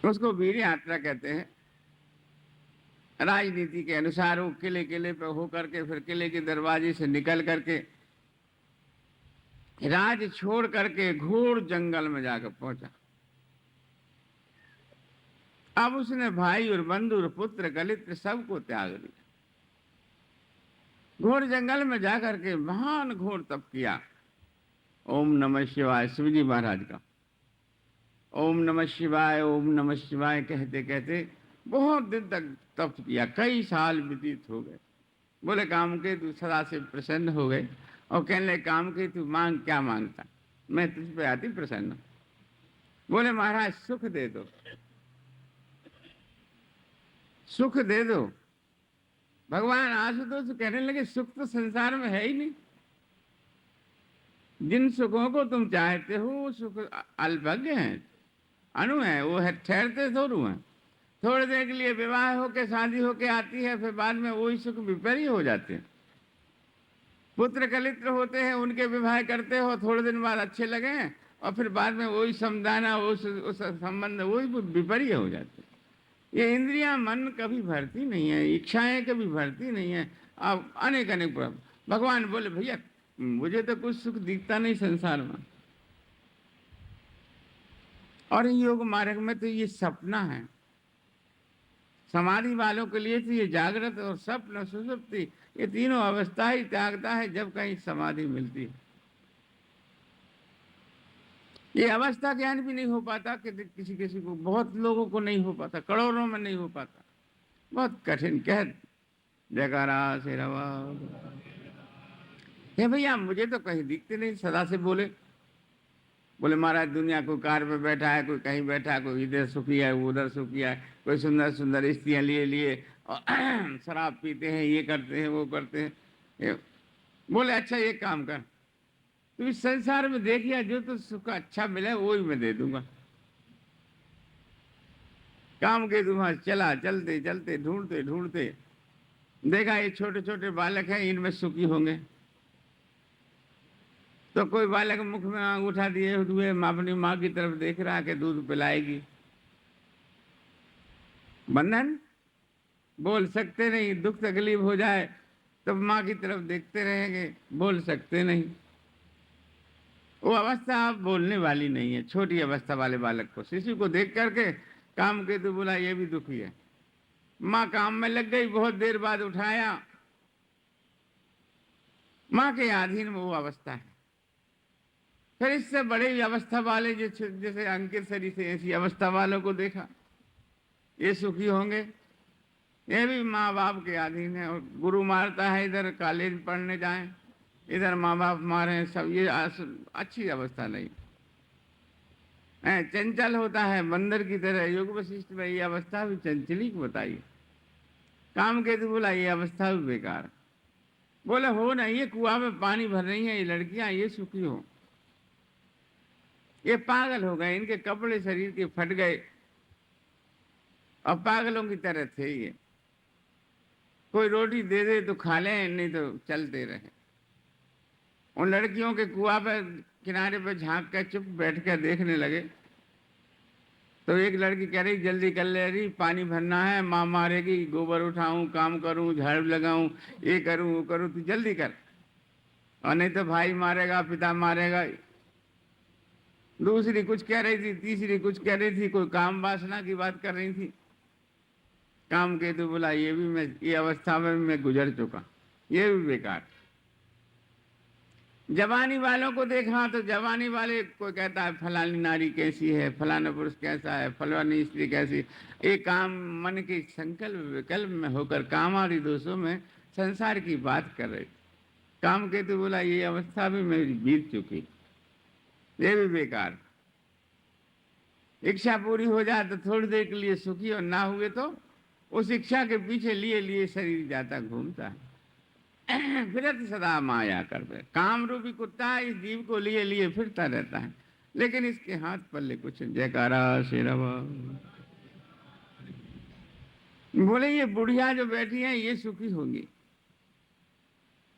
उसको वीर यात्रा कहते हैं। राजनीति के अनुसार वो किले पे हो करके फिर किले के दरवाजे से निकल करके राज छोड़ करके घोर जंगल में जाकर पहुंचा। अब उसने भाई और बंधु और पुत्र कलित्र सबको त्याग दिया। घोर जंगल में जाकर के महान घोर तप किया। ओम नमः शिवाय, शिवजी महाराज का ओम नमः शिवाय, ओम नमः शिवाय कहते कहते बहुत दिन तक तप किया। कई साल व्यतीत हो गए। बोले कामकेतु सदा से प्रसन्न हो गए और कहने लगे, कामकेतु मांग, क्या मांगता, मैं तुझ पे अति प्रसन्न हूं। बोले महाराज सुख दे दो, सुख दे दो। भगवान आशुतोष कहने लगे, सुख तो संसार में है ही नहीं। जिन सुखों को तुम चाहते हो वो सुख अल्पज्ञ हैं, अणु है, वो है ठहरते थोड़ू हैं। थोड़ी देर के लिए विवाह होके शादी होके आती है, फिर बाद में वही सुख विपरीत हो जाते हैं। पुत्र कलित्र होते हैं, उनके विवाह करते हो, थोड़े दिन बाद अच्छे लगे हैं और फिर बाद में वही समझाना, उस संबंध वही विपरीत हो जाते हैं। ये इंद्रियां मन कभी भरती नहीं है, इच्छाएं कभी भरती नहीं है। अब अनेक अनेक भगवान बोले, भैया मुझे तो कुछ सुख दिखता नहीं संसार में। और योग मार्ग में तो ये सपना है। समाधि वालों के लिए तो ये जागृत और स्वप्न सुषुप्ति, ये तीनों अवस्था ही त्यागता है जब कहीं समाधि मिलती है। ये अवस्था ज्ञान भी नहीं हो पाता कि किसी किसी को, बहुत लोगों को नहीं हो पाता, करोड़ों में नहीं हो पाता, बहुत कठिन। कह जयकारा से रवा। हे भैया मुझे तो कहीं दिखते नहीं, सदा से बोले महाराज दुनिया कोई कार पे बैठा है, कोई कहीं बैठा है, कोई इधर सुखी है, वो उधर सुखी है, कोई सुंदर सुंदर स्त्रियां लिए और शराब पीते हैं, ये करते हैं, वो करते हैं। बोले अच्छा ये काम कर, तू इस संसार में देखिए, जो तो सुख अच्छा मिले वो ही मैं दे दूंगा। काम के तुम्हारा चला, चलते चलते ढूंढते ढूंढते देखा ये छोटे छोटे बालक हैं, इनमें सुखी होंगे। तो कोई बालक मुख में अंगूठा दिए हुए अपनी माँ की तरफ देख रहा है कि दूध पिलाएगी। बंधन, बोल सकते नहीं, दुख तकलीफ हो जाए तो माँ की तरफ देखते रहेंगे, बोल सकते नहीं। वो अवस्था अब बोलने वाली नहीं है। छोटी अवस्था वाले बालक को, शिशु को देख करके काम के तो बोला ये भी दुखी है। माँ काम में लग गई, बहुत देर बाद उठाया, माँ के अधीन में वो अवस्था है। फिर इससे बड़े अवस्था वाले जैसे अंकित शरीर से ऐसी अवस्था वालों को देखा, ये सुखी होंगे, ये भी माँ बाप के अधीन है। और गुरु मारता है, इधर कॉलेज पढ़ने जाएं, इधर माँ बाप मारे, सब ये अच्छी अवस्था नहीं है। चंचल होता है बंदर की तरह। योग वशिष्ठ में ये अवस्था भी चंचली को बताई। काम के तो बोला ये अवस्था भी बेकार। बोले हो ना, ये कुआं में पानी भर रही है ये लड़कियां, ये सुखी हो, ये पागल हो गए, इनके कपड़े शरीर के फट गए और पागलों की तरह थे ये। कोई रोटी दे दे तो खा लें, नहीं तो चलते रहे। उन लड़कियों के कुआं पर किनारे पर झांक कर चुप बैठ कर देखने लगे। तो एक लड़की कह रही जल्दी कर ले रही, पानी भरना है, माँ मारेगी, गोबर उठाऊं, काम करूं, झाड़ू लगाऊं, ये करूं वो करूं, तू जल्दी कर, और नहीं तो भाई मारेगा, पिता मारेगा। दूसरी कुछ कह रही थी, तीसरी कुछ कह रही थी, कोई काम वासना की बात कर रही थी। काम के तो बोला ये अवस्था में मैं गुजर चुका, ये भी बेकार। जवानी वालों को देखा तो जवानी वाले कोई कहता है फलानी नारी कैसी है, फलाना पुरुष कैसा है, फलानी स्त्री कैसी। एक काम मन के संकल्प विकल्प में होकर काम आदि दोषों में संसार की बात कर रहे। काम के तो बोला ये अवस्था भी मेरी बीत चुकी, ये भी बेकार। इच्छा पूरी हो जाए तो थोड़ी देर के लिए सुखी, और ना हुए तो उस इच्छा के पीछे लिए लिए शरीर जाता घूमता है। फिरत सदा माया कर दे। काम रूपी कुत्ता इस जीव को लिए लिए फिरता रहता है, लेकिन इसके हाथ पल्ले कुछ। जयकारा शेरवा। बोले ये बुढ़िया जो बैठी है ये सुखी होंगी।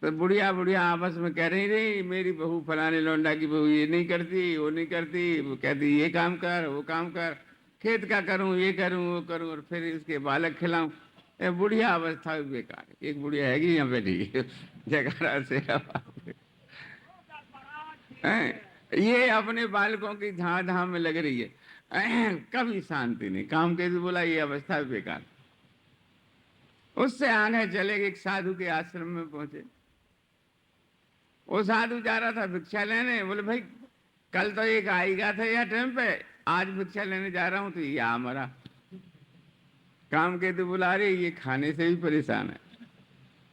तो बुढ़िया बुढ़िया आपस में कह रही रही, मेरी बहू फलाने लौंडा की बहू ये नहीं करती, वो नहीं करती, वो कहती ये काम कर, वो काम कर, खेत का करूं, ये करूं, वो करूं, और फिर इसके बालक खिलाऊं। बुढ़िया अवस्था भी बेकार है। एक बुढ़िया हैगी यहाँ बैठी जयकारा से। ये अपने बालकों की धाम धाम में लग रही है, कभी शांति नहीं। काम के बोला ये अवस्था भी बेकार। उससे आगे चले एक साधु के आश्रम में पहुंचे। वो साधु जा रहा था भिक्षा लेने। बोले भाई कल तो एक आई गया था यह टाइम पे, आज भिक्षा लेने जा रहा हूं तो ये आ मरा। काम के तो बुला रहे, ये खाने से भी परेशान है,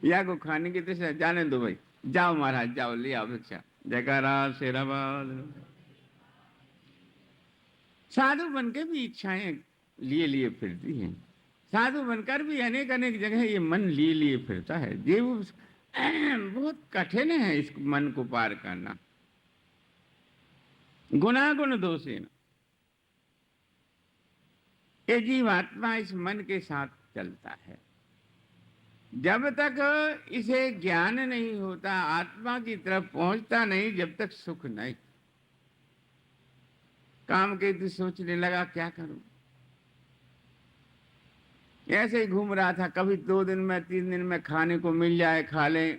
या को खाने की तो जाने दो भाई, जाओ महाराज जाओ ले आओ भिक्षा। जयकारा शेराबाद। साधु बनकर भी इच्छाएं लिए लिए फिरती हैं। साधु बनकर भी अनेक अनेक जगह ये मन लिए लिए फिरता है। ये बहुत कठिन है इस मन को पार करना। गुना गुण दोषे न, ये जीवात्मा इस मन के साथ चलता है। जब तक इसे ज्ञान नहीं होता, आत्मा की तरफ पहुंचता नहीं, जब तक सुख नहीं। काम के तो सोचने लगा क्या करूं, ऐसे ही घूम रहा था। कभी 2 दिन में 3 दिन में खाने को मिल जाए खा ले,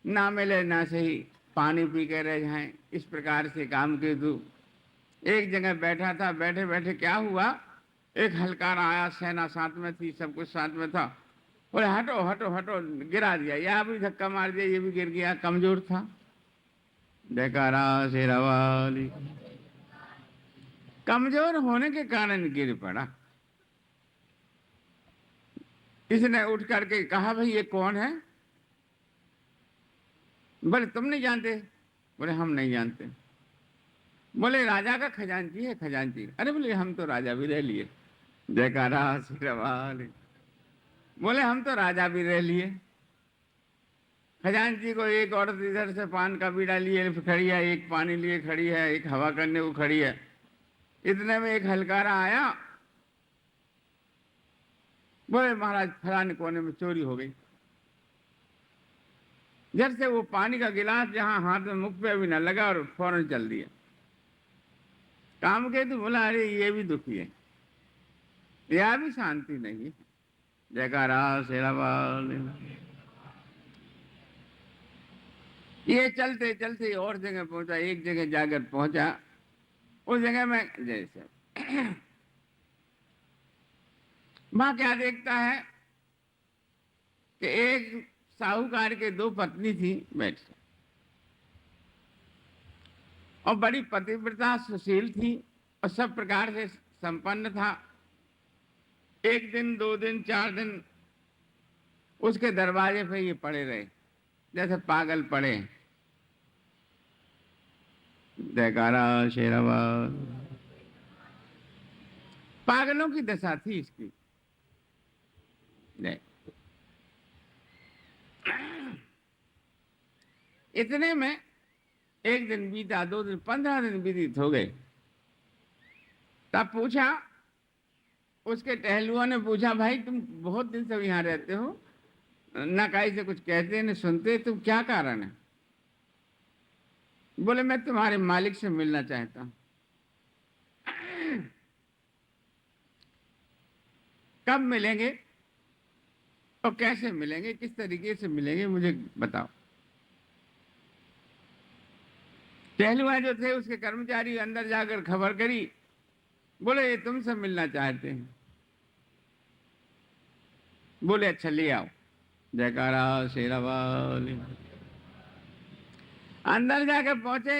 ना मिले ना सही पानी पी के रह जाए। इस प्रकार से काम के तो एक जगह बैठा था। बैठे बैठे क्या हुआ, एक हलकारा आया, सेना साथ में थी, सब कुछ साथ में था। बोले हटो हटो हटो, गिरा दिया। यह भी धक्का मार दिया, ये भी गिर गया, कमजोर था। जयकारा शेरावाली। कमजोर होने के कारण गिर पड़ा। इसने उठ करके कहा भाई ये कौन है। बोले तुम नहीं जानते। बोले हम नहीं जानते। बोले राजा का खजांची है, खजांची। अरे बोले हम तो राजा भी रह लिए। जयकारा शेरावाली। बोले हम तो राजा भी रह लिए। खजांची को एक औरत इधर से पान का बीड़ा लिए खड़ी है, एक पानी लिए खड़ी है, एक हवा करने को खड़ी है। इतने में एक हलकारा आया। बोले महाराज फलाने कोने में चोरी हो गई। जब से वो पानी का गिलास जहां हाथ में मुख पे भी न लगा और फौरन चल दिया। काम के तो बोला अरे ये भी दुखी है, यह भी शांति नहीं है। जयकारा शेरावाल। ये चलते चलते और जगह पहुंचा। एक जगह जाकर पहुंचा, उस जगह में जैसे वहां क्या देखता है कि एक साहूकार के 2 पत्नी थी बैठी, और बड़ी पतिव्रता सुशील थी और सब प्रकार से संपन्न था। 1 दिन 2 दिन 4 दिन उसके दरवाजे पे ये पड़े रहे जैसे पागल पड़े। जयकारा शेरावाल। पागलों की दशा थी इसकी। इतने में 1 दिन बीता, 2 दिन, 15 दिन व्यतीत हो गए। तब पूछा, उसके टहलुओं ने पूछा भाई तुम बहुत दिन से यहाँ रहते हो, ना कहीं से कुछ कहते न सुनते, तुम क्या कारण है। बोले मैं तुम्हारे मालिक से मिलना चाहता हूं। कब मिलेंगे और कैसे मिलेंगे, किस तरीके से मिलेंगे, मुझे बताओ। टहलुआ जो थे उसके कर्मचारी अंदर जाकर खबर करी, बोले ये तुमसे मिलना चाहते हैं। बोले अच्छा ले आओ। जयकारा शेरा वाली। अंदर जाकर पहुंचे,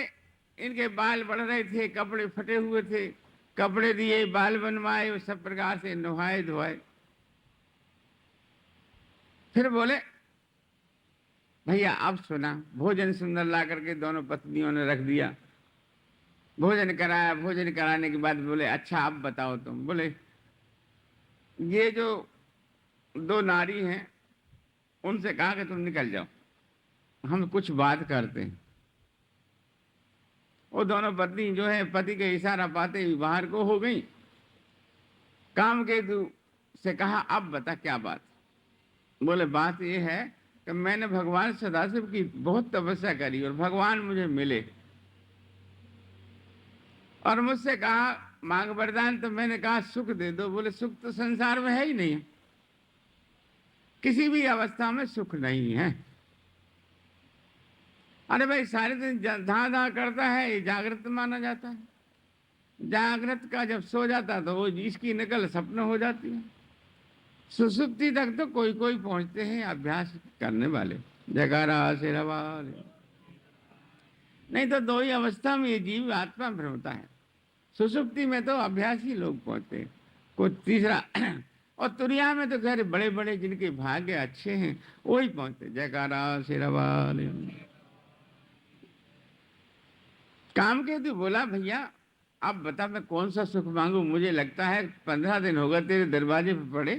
इनके बाल बढ़ रहे थे, कपड़े फटे हुए थे, कपड़े दिए, बाल बनवाए, सब प्रकार से नहाए धोए। फिर बोले भैया अब सुना। भोजन सुंदर ला करके दोनों पत्नियों ने रख दिया, भोजन कराया। भोजन कराने के बाद बोले अच्छा अब बताओ तुम। बोले ये जो दो नारी हैं उनसे कहा कि तुम निकल जाओ, हम कुछ बात करते हैं। वो दोनों पत्नी जो है पति के इशारा पाते ही बाहर को हो गई। कामकेतु से कहा अब बता क्या बात। बोले बात ये है कि मैंने भगवान सदाशिव की बहुत तपस्या करी और भगवान मुझे मिले और मुझसे कहा मांग वरदान। तो मैंने कहा सुख दे दो। बोले सुख तो संसार में है ही नहीं, किसी भी अवस्था में सुख नहीं है। अरे भाई सारे दिन धा धा करता है, ये जागृत माना जाता है। जागृत का जब सो जाता तो वो इसकी नकल सपन हो जाती है। सुसुप्ति तक तो कोई कोई पहुंचते हैं अभ्यास करने वाले। जयकारा शेरा वाले। नहीं तो दो ही अवस्था में ये जीव आत्मा भ्रमता है। सुसुप्ति में तो अभ्यासी लोग पहुंचते हैं, कोई तीसरा। और तुरिया में तो खैर बड़े बड़े जिनके भाग्य अच्छे हैं वही पहुंचते। जयकारा शेरा वाले। कामकेतु बोला भैया अब बता मैं कौन सा सुख मांगू। मुझे लगता है 15 दिन होगा तेरे दरवाजे पे पड़े